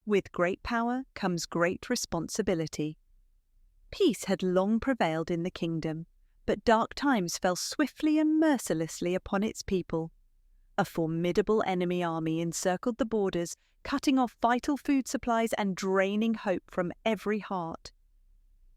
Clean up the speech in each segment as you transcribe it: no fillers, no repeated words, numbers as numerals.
With great power comes great responsibility. Peace had long prevailed in the kingdom, but dark times fell swiftly and mercilessly upon its people. A formidable enemy army encircled the borders, cutting off vital food supplies and draining hope from every heart.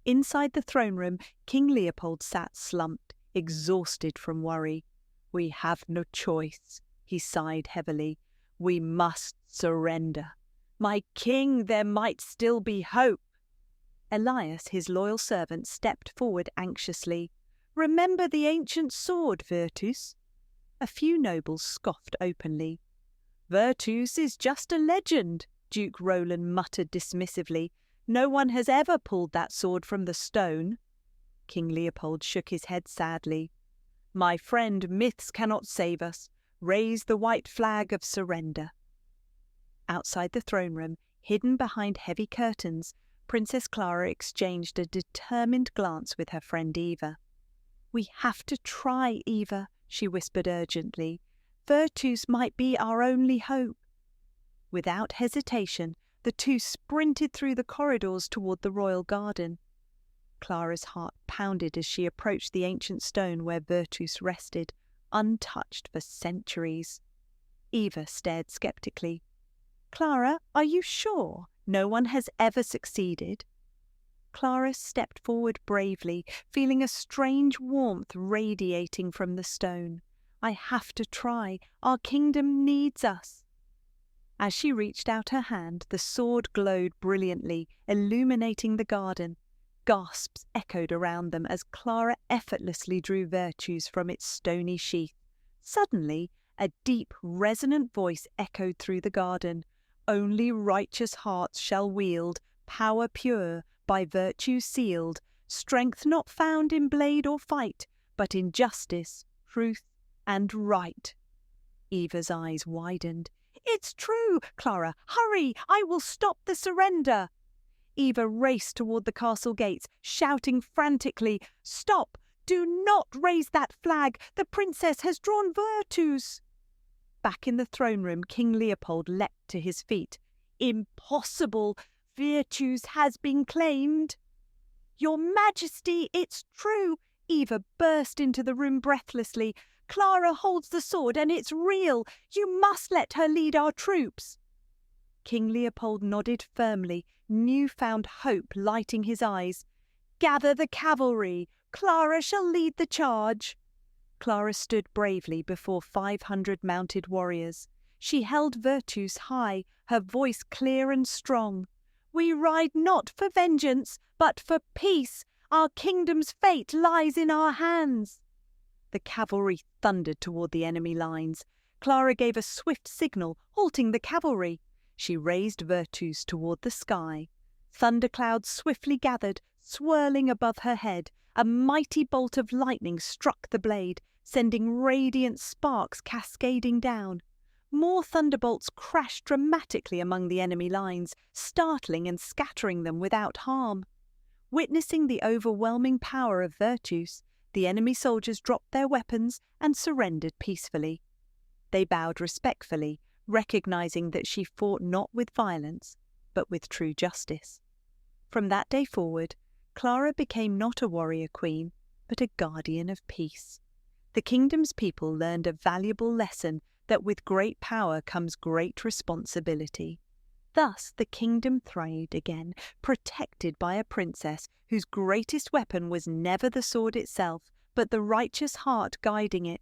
Inside the throne room, King Leopold sat slumped, exhausted from worry. "We have no choice," he sighed heavily. "We must surrender. My king, there might still be hope." Elias, his loyal servant, stepped forward anxiously. "Remember the ancient sword, Virtus." A few nobles scoffed openly. "Virtus is just a legend," Duke Roland muttered dismissively. "No one has ever pulled that sword from the stone." King Leopold shook his head sadly. "My friend, myths cannot save us. Raise the white flag of surrender." Outside the throne room, hidden behind heavy curtains, Princess Clara exchanged a determined glance with her friend Eva. "We have to try, Eva," she whispered urgently. "Virtus might be our only hope." Without hesitation, the two sprinted through the corridors toward the royal garden. Clara's heart pounded as she approached the ancient stone where Virtus rested, untouched for centuries. Eva stared skeptically. "Clara, are you sure no one has ever succeeded?" Clara stepped forward bravely, feeling a strange warmth radiating from the stone. "I have to try. Our kingdom needs us." As she reached out her hand, the sword glowed brilliantly, illuminating the garden. Gasps echoed around them as Clara effortlessly drew Virtus from its stony sheath. Suddenly, a deep, resonant voice echoed through the garden. "Only righteous hearts shall wield power pure, by virtue sealed, strength not found in blade or fight, but in justice, truth, and right." Eva's eyes widened. "It's true, Clara! Hurry! I will stop the surrender!" Eva raced toward the castle gates, shouting frantically, "Stop! Do not raise that flag! The princess has drawn Virtus!" Back in the throne room, King Leopold leapt to his feet. "Impossible! Virtus has been claimed." "Your Majesty, it's true!" Eva burst into the room breathlessly. "Clara holds the sword and it's real. You must let her lead our troops." King Leopold nodded firmly, newfound hope lighting his eyes. "Gather the cavalry. Clara shall lead the charge." Clara stood bravely before 500 mounted warriors. She held Virtus high, her voice clear and strong. "We ride not for vengeance, but for peace. Our kingdom's fate lies in our hands." The cavalry thundered toward the enemy lines. Clara gave a swift signal, halting the cavalry. She raised Virtus toward the sky. Thunderclouds swiftly gathered, swirling above her head. A mighty bolt of lightning struck the blade, sending radiant sparks cascading down. More thunderbolts crashed dramatically among the enemy lines, startling and scattering them without harm. Witnessing the overwhelming power of Virtus, the enemy soldiers dropped their weapons and surrendered peacefully. They bowed respectfully, recognizing that she fought not with violence, but with true justice. From that day forward, Clara became not a warrior queen, but a guardian of peace. The kingdom's people learned a valuable lesson that with great power comes great responsibility. Thus the kingdom thrived again, protected by a princess whose greatest weapon was never the sword itself, but the righteous heart guiding it.